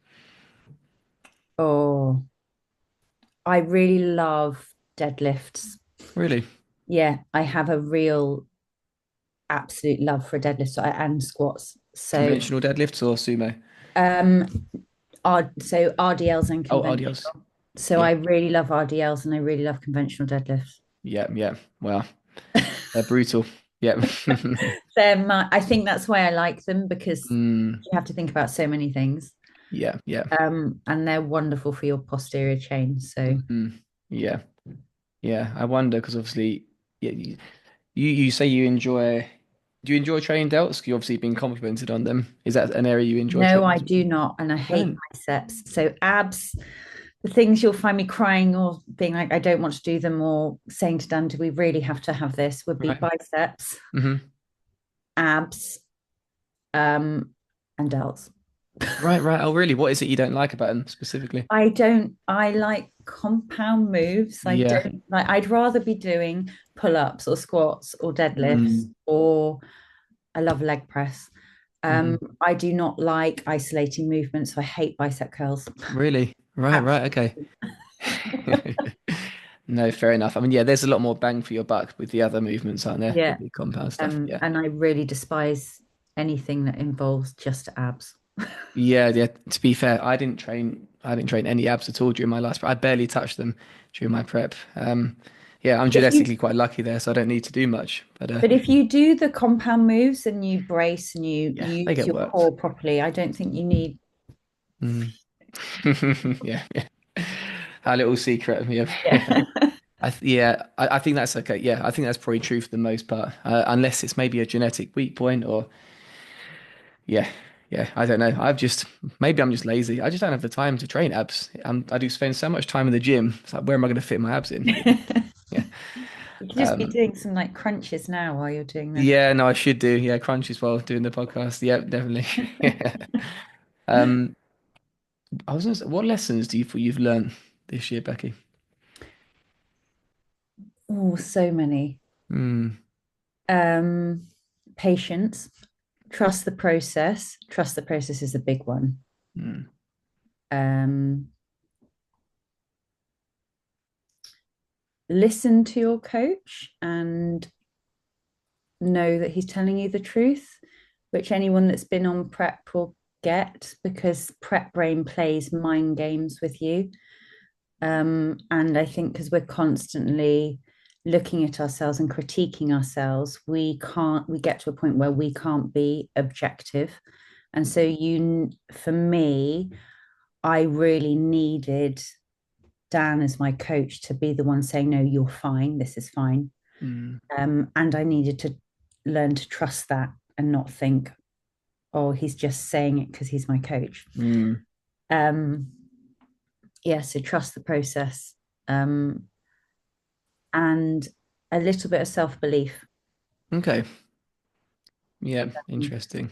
B: oh, I really love deadlifts.
A: Really?
B: Yeah, I have a real absolute love for deadlifts and squats. So,
A: Conventional deadlifts or sumo?
B: um, so RDLs and
A: Oh, RDLs.
B: conventional. So
A: Yeah.
B: I really love RDLs and I really love conventional deadlifts.
A: Yeah. Yeah. Well, they're brutal. Yeah.
B: I think that's why I like them because
A: Mm,
B: you have to think about so many things.
A: yeah. Yeah.
B: And they're wonderful for your posterior chain. So
A: Mm, yeah. Yeah. I wonder because obviously, yeah, you say you enjoy. Do you enjoy training delts? You obviously been complimented on them. Is that an area you enjoy
B: no,
A: training
B: I
A: as
B: do
A: well?
B: not, and I
A: You
B: hate
A: don't?
B: biceps. So abs, the things you'll find me crying or being like, I don't want to do them, or saying to Dan, do we really have to have this? Would be
A: Right.
B: biceps,
A: Hmm.
B: abs, um, and delts.
A: Right, right. Oh, really? What is it you don't like about them specifically?
B: I like compound moves. I
A: Yeah.
B: don't like, I'd rather be doing pull-ups or squats or deadlifts,
A: Mm,
B: or I love leg press.
A: hmm.
B: I do not like isolating movements. So I hate bicep curls.
A: Really? Right, right. Okay.
B: Absolutely.
A: No, fair enough. I mean, yeah, there's a lot more bang for your buck with the other movements, aren't there?
B: Yeah.
A: The compound stuff. Yeah.
B: And I really despise anything that involves just abs.
A: Yeah, yeah. To be fair, I didn't train any abs at all during my last prep. I barely touched them during my prep. Yeah, I'm
B: If you
A: genetically quite lucky there, so I don't need to do much. But
B: but if you do the compound moves and you brace and you
A: yeah, they
B: use
A: get
B: your
A: worked.
B: core properly, I don't think you need.
A: Mm. Yeah, yeah. Our little secret. Yeah.
B: Yeah.
A: I think that's okay. Yeah, I think that's probably true for the most part, unless it's maybe a genetic weak point or yeah, yeah. I don't know. Maybe I'm just lazy. I just don't have the time to train abs. I do spend so much time in the gym. It's like where am I going to fit my abs in? You know? Yeah.
B: You could just be
A: Um,
B: doing some like crunches now while you're doing this.
A: yeah. No, I should do. Yeah, crunch as well doing the podcast. Yeah, definitely. Yeah. Um, I was gonna say, what lessons do you feel you've learned this year, Becky?
B: Oh, so many.
A: Mm,
B: Um, Patience, trust the process. Trust the process is a big one.
A: mm,
B: Um, Listen to your coach and know that he's telling you the truth. which anyone that's been on prep will get, because prep brain plays mind games with you. And I think because we're constantly looking at ourselves and critiquing ourselves, we get to a point where we can't be objective. And so for me, I really needed Dan as my coach to be the one saying, no, you're fine, this is fine.
A: Mm,
B: And I needed to learn to trust that and not think, oh, he's just saying it because he's my coach.
A: mm.
B: Um, yeah, so trust the process, um, and a little bit of self belief.
A: Okay. Yeah, interesting.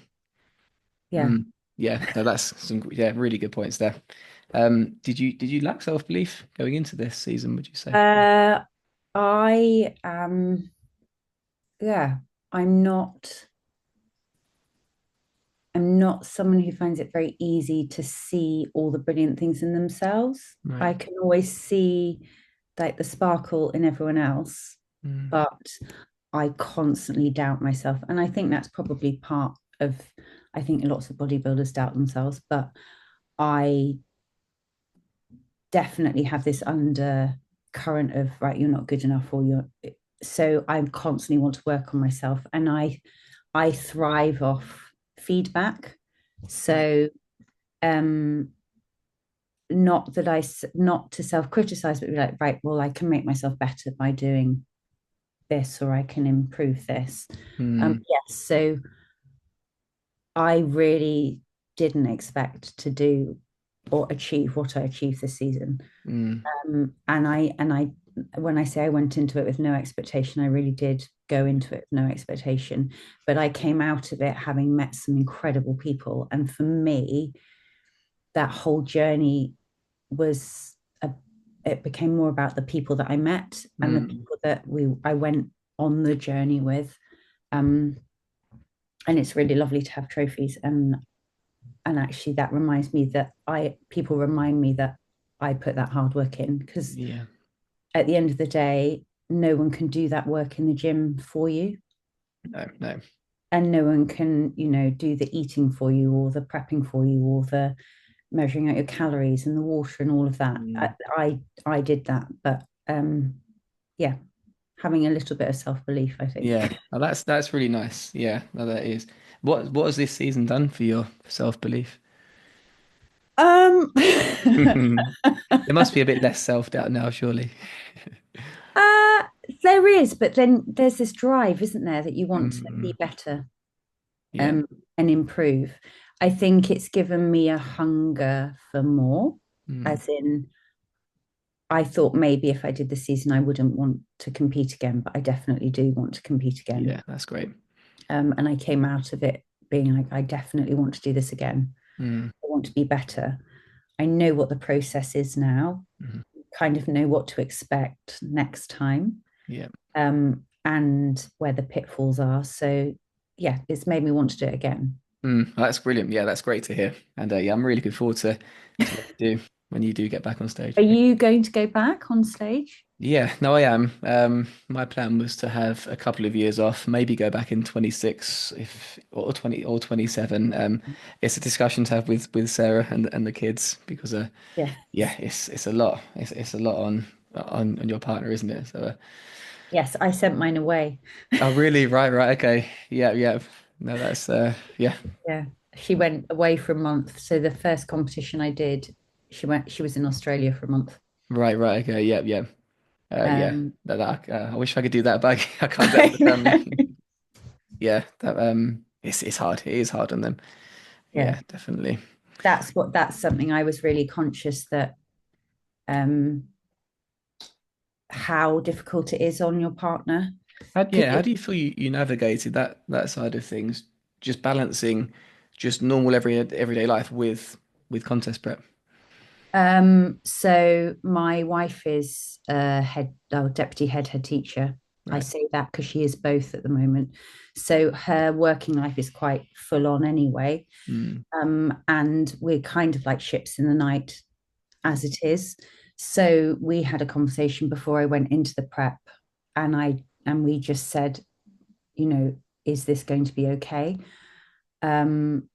B: Yeah.
A: Mm. Yeah, no, that's some really good points there. Did you lack self-belief going into this season, would you say?
B: Uh, I am, yeah, I'm not, I'm not someone who finds it very easy to see all the brilliant things in themselves.
A: Right.
B: I can always see like the sparkle in everyone else,
A: Mm,
B: but I constantly doubt myself. And I think that's probably part of, I think lots of bodybuilders doubt themselves, but I definitely have this undercurrent of, right, you're not good enough, or you're, so I constantly want to work on myself. And I thrive off feedback.
A: right.
B: So um not that I, not to self-criticize, but be like, right, well, I can make myself better by doing this, or I can improve this.
A: Mm,
B: Yes, so I really didn't expect to do or achieve what I achieved this season.
A: mm,
B: And I when I say I went into it with no expectation, I really did go into it with no expectation. But I came out of it having met some incredible people. And for me, that whole journey was a, it became more about the people that I met and the
A: mm.
B: people that I went on the journey with. Um, and it's really lovely to have trophies, and actually that reminds me that I people remind me that I put that hard work in, because
A: Yeah.
B: at the end of the day, no one can do that work in the gym for you,
A: No, no.
B: and no one can, do the eating for you, or the prepping for you, or the measuring out your calories and the water and all of that.
A: Mm.
B: I did that, but yeah, having a little bit of self-belief, I think.
A: Yeah. Oh, that's really nice. Yeah, no, that is. What has this season done for your self-belief?
B: um
A: There must be a bit less self-doubt now, surely.
B: uh there is, but then there's this drive, isn't there, that you want to be
A: Mm,
B: better,
A: yeah.
B: um, and improve. I think it's given me a hunger for more,
A: Mm,
B: as in, I thought maybe if I did the season, I wouldn't want to compete again, but I definitely do want to compete again.
A: yeah, that's great.
B: And I came out of it being like, I definitely want to do this again.
A: Mm,
B: I want to be better. I know what the process is now,
A: mhm.
B: kind of know what to expect next time,
A: Yeah.
B: and where the pitfalls are. So, yeah, it's made me want to do it again.
A: That's brilliant. Yeah, that's great to hear. And yeah, I'm really looking forward to when you do get back on stage.
B: Are you going to go back on stage?
A: Yeah, no, I am. My plan was to have a couple of years off, maybe go back in 26 if or 20 or 27. It's a discussion to have with Sarah and the kids because
B: Yes.
A: yeah, it's a lot. It's a lot on your partner, isn't it? So
B: Yes, I sent mine away.
A: oh really? Right, okay. Yeah, yeah. No, that's yeah.
B: Yeah. She went away for a month. So the first competition I did, she was in Australia for a month.
A: Right, okay. Yeah, yeah. Yeah.
B: Um,
A: I wish I could do that, but I can't do that
B: I
A: with the family.
B: know.
A: Yeah, that it's hard. It is hard on them.
B: Yeah.
A: Yeah, definitely.
B: That's something I was really conscious that, um how difficult it is on your partner. Because
A: How do you feel you navigated that side of things, just balancing just normal everyday life with contest prep?
B: so my wife is deputy head teacher. I
A: Right.
B: say that because she is both at the moment. So her working life is quite full on anyway.
A: Mm,
B: And we're kind of like ships in the night as it is. So we had a conversation before I went into the prep, and we just said, you know, is this going to be okay? Um,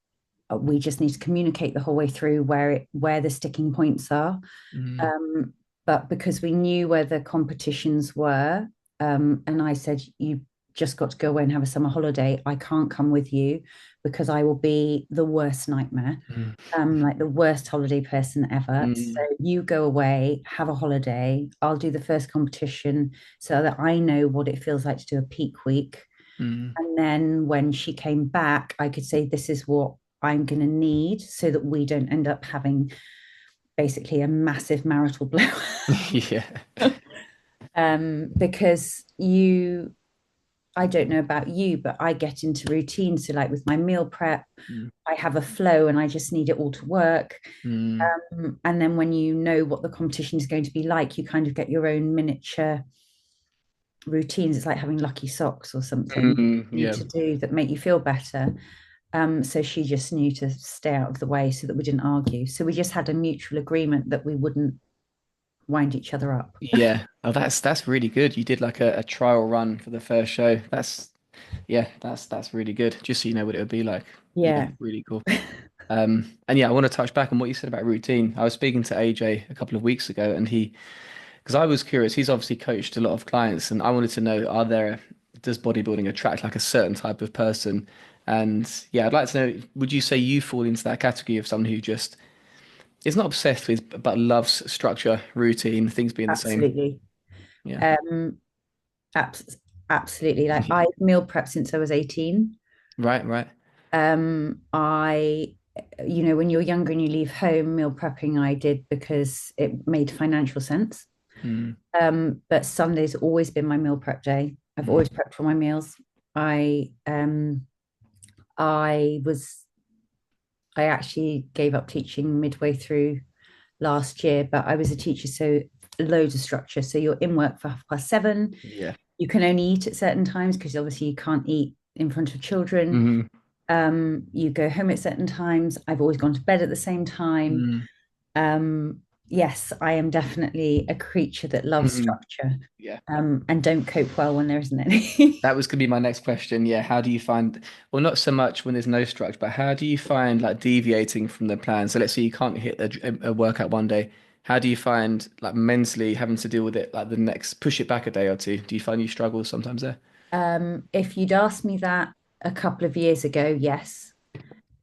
B: we just need to communicate the whole way through where the sticking points are.
A: Mm,
B: Um, but because we knew where the competitions were, and I said, you just got to go away and have a summer holiday. I can't come with you because I will be the worst nightmare,
A: mm,
B: like the worst holiday person ever. So
A: mm,
B: you go away, have a holiday. I'll do the first competition so that I know what it feels like to do a peak week.
A: mm.
B: And then when she came back, I could say, this is what I'm going to need so that we don't end up having basically a massive marital blow.
A: Yeah.
B: Because I don't know about you, but I get into routine. So, like with my meal prep,
A: Mm,
B: I have a flow and I just need it all to work.
A: mm,
B: And then when you know what the competition is going to be like, you kind of get your own miniature routines. It's like having lucky socks or something you need
A: yeah.
B: to do that make you feel better. So she just knew to stay out of the way so that we didn't argue. So we just had a mutual agreement that we wouldn't wind each other up.
A: Yeah. Oh, that's really good. You did like a trial run for the first show. That's really good. Just so you know what it would be like. Yeah,
B: Yeah.
A: really cool. And yeah, I want to touch back on what you said about routine. I was speaking to AJ a couple of weeks ago, and because I was curious, he's obviously coached a lot of clients, and I wanted to know, does bodybuilding attract like a certain type of person? And yeah, I'd like to know, would you say you fall into that category of someone who just is not obsessed with, but loves structure, routine, things being the same?
B: Absolutely.
A: Yeah.
B: Um, absolutely. Like I meal prep since I was 18.
A: Right, right.
B: I, when you're younger and you leave home, meal prepping I did because it made financial sense.
A: Mm,
B: But Sunday's always been my meal prep day. I've
A: mm,
B: always prepped for my meals. I I was I actually gave up teaching midway through last year, but I was a teacher, so loads of structure. So you're in work for 7:30.
A: yeah.
B: You can only eat at certain times because obviously you can't eat in front of children.
A: Hmm.
B: You go home at certain times. I've always gone to bed at the same time.
A: Mm,
B: Yes, I am definitely a creature that loves
A: mhm.
B: structure,
A: Yeah.
B: and don't cope well when there isn't any.
A: That was going to be my next question. Yeah, how do you find, well, not so much when there's no structure, but how do you find like deviating from the plan? So let's say you can't hit a workout one day. How do you find like mentally having to deal with it like the next, push it back a day or two? Do you find you struggle sometimes there?
B: If you'd asked me that a couple of years ago, yes,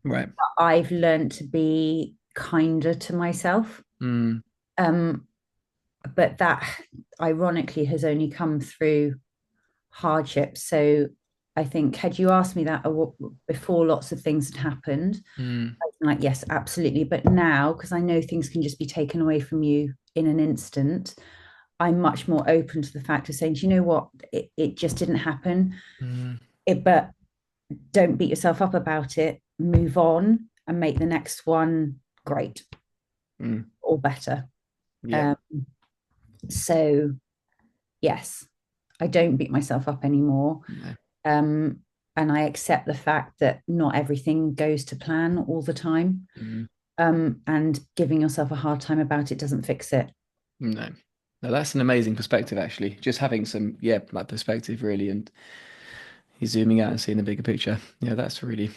A: Right.
B: I've learned to be kinder to myself.
A: Mm,
B: Um, but that ironically has only come through hardship. So I think had you asked me that before lots of things had happened,
A: mm,
B: I'd been like, yes, absolutely. But now, because I know things can just be taken away from you in an instant, I'm much more open to the fact of saying, do you know what? It just didn't happen.
A: mm,
B: But don't beat yourself up about it. Move on and make the next one great
A: mm.
B: or better.
A: Yeah.
B: Um, so yes, I don't beat myself up anymore.
A: No.
B: Um, and I accept the fact that not everything goes to plan all the time.
A: Mm,
B: And giving yourself a hard time about it doesn't fix it.
A: no. No, that's an amazing perspective, actually. Just having some, yeah, like perspective really, and you're zooming out and seeing the bigger picture. Yeah, that's really,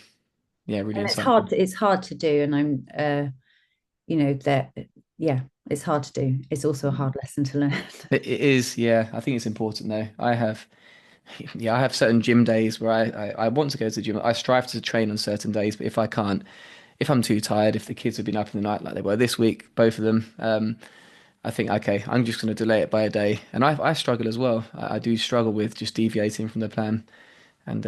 A: yeah, really
B: And
A: insightful.
B: it's hard to do. And that, yeah, it's hard to do. It's also a hard lesson to learn.
A: It is, yeah. I think it's important though. Yeah, I have certain gym days where I want to go to the gym. I strive to train on certain days, but if I can't, if I'm too tired, if the kids have been up in the night like they were this week, both of them, I think, okay, I'm just going to delay it by a day. And I struggle as well. I do struggle with just deviating from the plan. And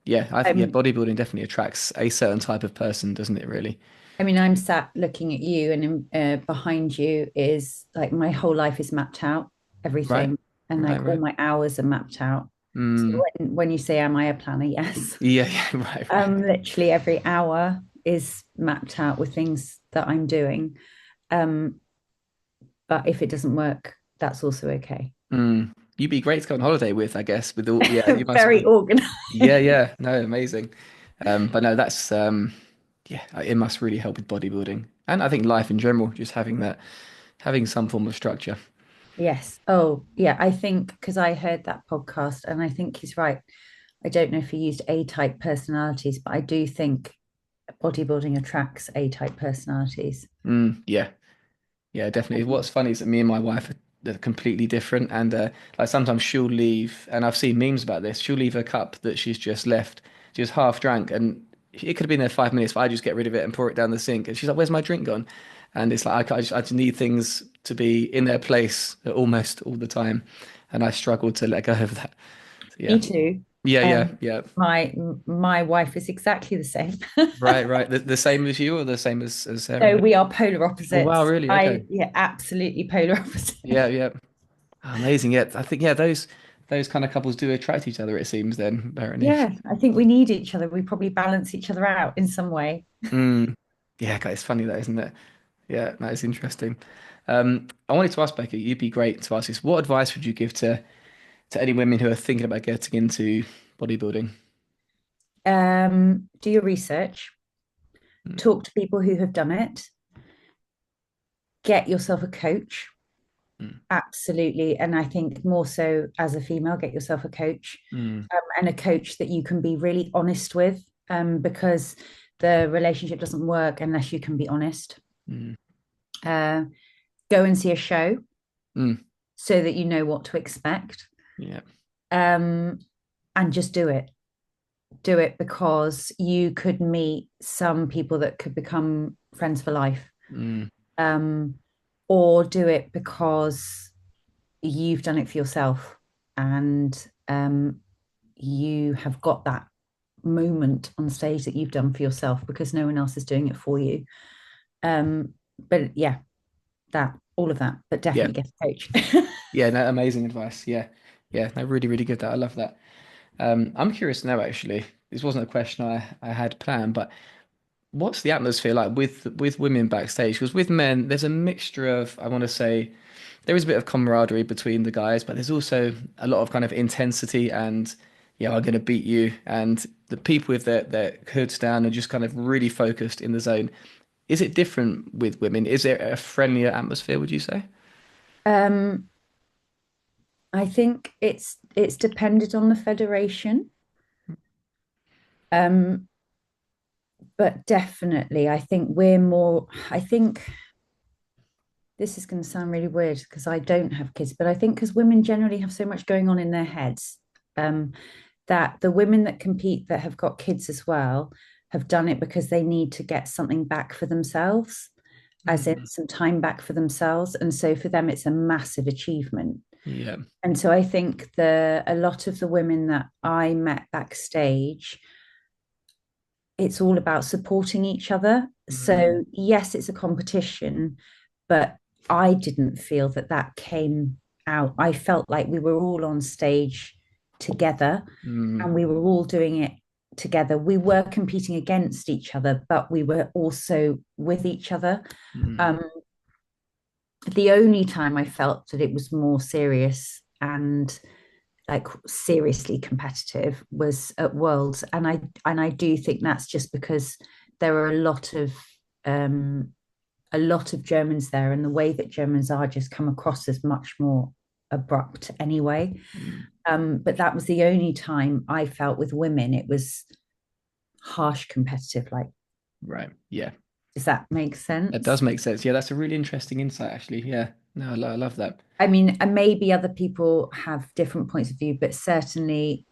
A: yeah, I think, yeah,
B: I'm
A: bodybuilding definitely attracts a certain type of person, doesn't it, really?
B: I mean, I'm sat looking at you, and behind you is like my whole life is mapped out,
A: Right,
B: everything, and
A: right,
B: like all
A: right.
B: my hours are mapped out. So
A: Mm,
B: when you say, "Am I a planner?" Yes,
A: yeah, yeah, right, right.
B: literally every hour is mapped out with things that I'm doing. Um, but if it doesn't work, that's also okay.
A: Mm. You'd be great to go on holiday with, I guess, with all, yeah, you must
B: Very
A: be.
B: organized.
A: Yeah, yeah, no, amazing. But no, that's yeah, it must really help with bodybuilding and I think life in general, just having that, having some form of structure.
B: Yes. Oh, yeah. I think because I heard that podcast, and I think he's right. I don't know if you used A-type personalities, but I do think bodybuilding attracts A-type personalities.
A: Yeah, yeah, definitely. What's funny is that me and my wife are completely different, and like sometimes she'll leave, and I've seen memes about this. She'll leave a cup that she's just left, just half drank, and it could have been there 5 minutes, but I just get rid of it and pour it down the sink. And she's like, "Where's my drink gone?" And it's like I just need things to be in their place almost all the time, and I struggle to let go of that. So, yeah,
B: Me too.
A: yeah, yeah,
B: Um,
A: yeah.
B: my wife is exactly the same.
A: Right, right. The same as you, or the same as Sarah?
B: So we are polar
A: Oh wow,
B: opposites.
A: really? Okay.
B: Yeah, absolutely polar opposite.
A: Yeah, yeah. Oh, amazing. Yeah, I think those kind of couples do attract each other, it seems then, apparently.
B: Yeah, I think we need each other. We probably balance each other out in some way.
A: Mm. Yeah, okay, it's funny though, isn't it? Yeah, that is interesting. I wanted to ask Becky, you'd be great to ask this. What advice would you give to any women who are thinking about getting into bodybuilding?
B: Do your research,
A: Mm,
B: talk to people who have done it, get yourself a coach.
A: mm,
B: Absolutely. And I think more so as a female, get yourself a coach,
A: mm,
B: and a coach that you can be really honest with, because the relationship doesn't work unless you can be honest.
A: mm,
B: Uh, Go and see a show
A: mm.
B: so that you know what to expect,
A: Yeah.
B: um, and just do it. Do it because you could meet some people that could become friends for life,
A: Mm,
B: um, or do it because you've done it for yourself, and you have got that moment on stage that you've done for yourself because no one else is doing it for you. But yeah, that all of that, but
A: yeah.
B: definitely get a coach.
A: Yeah, no, amazing advice. Yeah. Yeah, no, really, really good that. I love that. I'm curious to know actually. This wasn't a question I had planned, but what's the atmosphere like with women backstage? Because with men, there's a mixture of, I want to say, there is a bit of camaraderie between the guys, but there's also a lot of kind of intensity and, yeah, I'm going to beat you. And the people with their hoods down and just kind of really focused in the zone. Is it different with women? Is there a friendlier atmosphere, would you say?
B: um, I think it's depended on the federation, um, but definitely, I think we're more. I think this is going to sound really weird because I don't have kids, but I think because women generally have so much going on in their heads, um, that the women that compete that have got kids as well have done it because they need to get something back for themselves, as in
A: Mm,
B: some time back for themselves. And so for them, it's a massive achievement.
A: yeah.
B: And so I think a lot of the women that I met backstage, it's all about supporting each other.
A: Mm,
B: So yes, it's a competition, but I didn't feel that came out. I felt like we were all on stage together
A: mm,
B: and we were all doing it together. We were competing against each other, but we were also with each other.
A: mm,
B: Um, the only time I felt that it was more serious and like seriously competitive was at Worlds, and I do think that's just because there are um, a lot of Germans there, and the way that Germans are just come across as much more abrupt anyway.
A: mm.
B: But that was the only time I felt with women it was harsh competitive. Like,
A: Right. Yeah.
B: does that make
A: That
B: sense?
A: does make sense. Yeah, that's a really interesting insight, actually. Yeah. No, I love that.
B: I mean, and maybe other people have different points of view, but certainly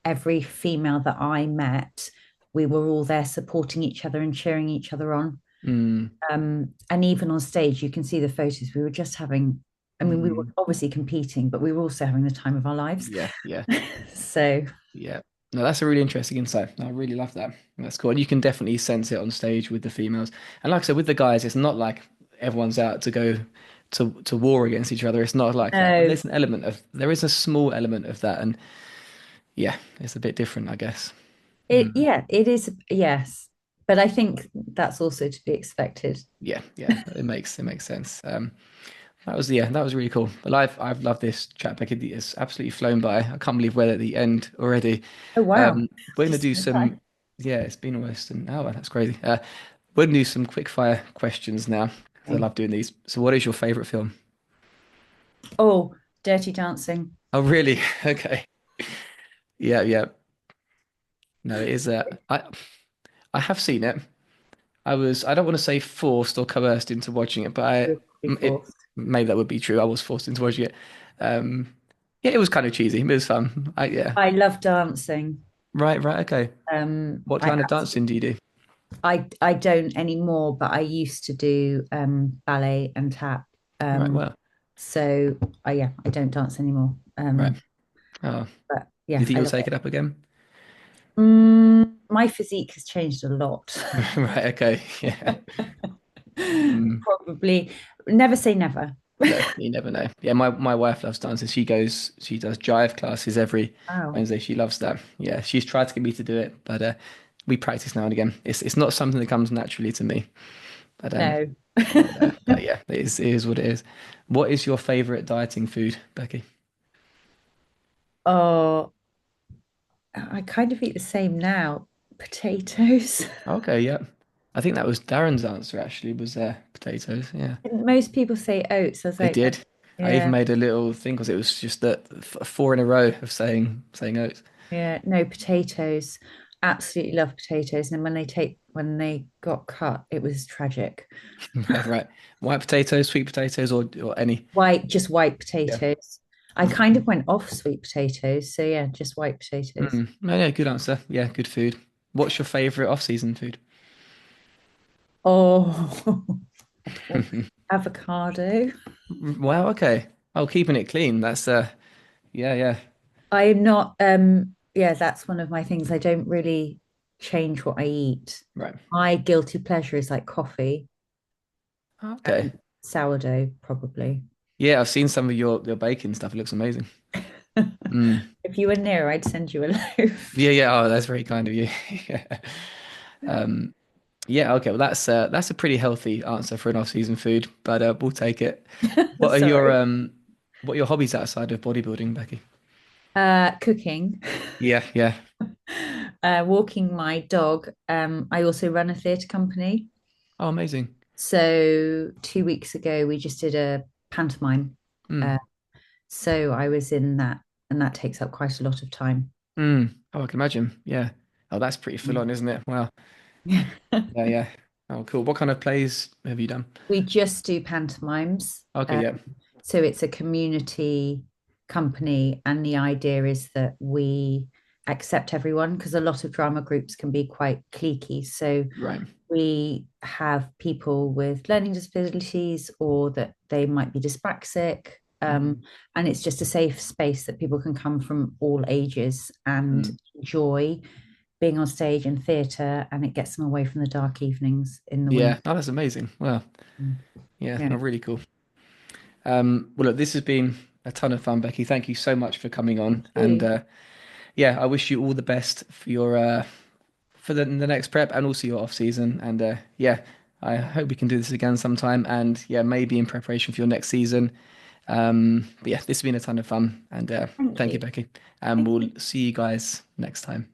B: every female that I met, we were all there supporting each other and cheering each other on.
A: Mm,
B: And even on stage, you can see the photos. We were just having, I mean, we were
A: mm.
B: obviously competing, but we were also having the time of our lives.
A: Yeah, yeah,
B: So,
A: yeah. No, that's a really interesting insight. I really love that. That's cool. And you can definitely sense it on stage with the females. And like I said, with the guys, it's not like everyone's out to go to war against each other. It's not like that. But
B: no,
A: there is a small element of that. And yeah, it's a bit different, I guess. Mm.
B: yeah, it is. Yes. But I think that's also to be expected.
A: Yeah, yeah. It makes sense. That was really cool. But I've loved this chat, Becky. It's absolutely flown by. I can't believe we're at the end already.
B: Oh, wow.
A: We're gonna
B: Just
A: do
B: in time.
A: some. Yeah, it's been almost an hour. That's crazy. We're gonna do some quick fire questions now because I
B: Okay.
A: love doing these. So, what is your favorite film?
B: Oh, Dirty Dancing.
A: Oh, really? Okay. Yeah, yeah. No, it is. I have seen it. I don't want to say forced or coerced into watching it, but
B: You're probably
A: it
B: forced.
A: maybe that would be true. I was forced into watching it. Um, yeah, it was kind of cheesy. It was fun. Yeah.
B: I love dancing.
A: Right, right, okay. What
B: I
A: kind of dancing do you do?
B: I don't anymore, but I used to do ballet and tap.
A: Right,
B: Um,
A: well,
B: so yeah, I don't dance anymore.
A: right. Oh, do
B: But
A: you
B: yeah,
A: think
B: I
A: you'll
B: love
A: take
B: it.
A: it up again?
B: My physique has changed a lot.
A: Right, okay. Yeah. Mm,
B: Probably never say never.
A: no, you never know. Yeah, my wife loves dancing. She does jive classes every
B: Wow.
A: Wednesday. She loves that. Yeah, she's tried to get me to do it, but we practice now and again. It's not something that comes naturally to me. But
B: No.
A: yeah, it is what it is. What is your favorite dieting food, Becky?
B: Oh, I kind of eat the same now. Potatoes.
A: Okay, yeah. I think that was Darren's answer actually, was potatoes. Yeah.
B: Most people say oats. I was
A: I
B: like,
A: did. I even
B: yeah,
A: made a little thing because it was just that four in a row of saying oats.
B: yeah, no, potatoes. Absolutely love potatoes. And then when they got cut, it was tragic.
A: Right, right. White potatoes, sweet potatoes, or any.
B: Just white
A: Yeah.
B: potatoes. I kind of went off sweet potatoes. So yeah, just white potatoes.
A: No, yeah, good answer. Yeah, good food. What's your favorite off-season food?
B: Oh, avocado.
A: Wow, okay. Oh, keeping it clean. That's yeah, yeah.
B: I'm not, yeah, that's one of my things. I don't really change what I eat.
A: Right.
B: My guilty pleasure is like coffee
A: Okay.
B: and sourdough, probably.
A: Yeah, I've seen some of your baking stuff. It looks amazing. Mm.
B: If you were near, I'd send you a loaf.
A: Yeah, yeah. Oh, that's very kind of you. Yeah. Um, yeah, okay. Well, that's a pretty healthy answer for an off-season food, but we'll take it. What are your
B: Sorry.
A: what are your hobbies outside of bodybuilding, Becky?
B: Cooking,
A: Yeah, yeah.
B: walking my dog. I also run a theatre company.
A: Oh, amazing.
B: So 2 weeks ago, we just did a pantomime. Uh,
A: Mm,
B: so I was in that, and that takes up quite a lot of time.
A: Oh, I can imagine. Yeah. Oh, that's pretty full on, isn't it? Wow. Yeah, yeah. Oh, cool. What kind of plays have you done?
B: We just do pantomimes.
A: Okay, yeah.
B: So it's a community company, and the idea is that we accept everyone because a lot of drama groups can be quite cliquey. So
A: Right.
B: we have people with learning disabilities or that they might be dyspraxic.
A: Mm,
B: And it's just a safe space that people can come from all ages and
A: mm.
B: enjoy being on stage in theatre, and it gets them away from the dark evenings in the winter.
A: Yeah. Oh, that's amazing. Well, yeah,
B: Yeah.
A: no, really cool. Well, look, this has been a ton of fun, Becky. Thank you so much for coming
B: Thank
A: on. And
B: you.
A: yeah, I wish you all the best for your for the next prep and also your off season. And yeah, I hope we can do this again sometime. And yeah, maybe in preparation for your next season. But yeah, this has been a ton of fun. And
B: Thank
A: thank you,
B: you.
A: Becky. And
B: Thank
A: we'll
B: you.
A: see you guys next time.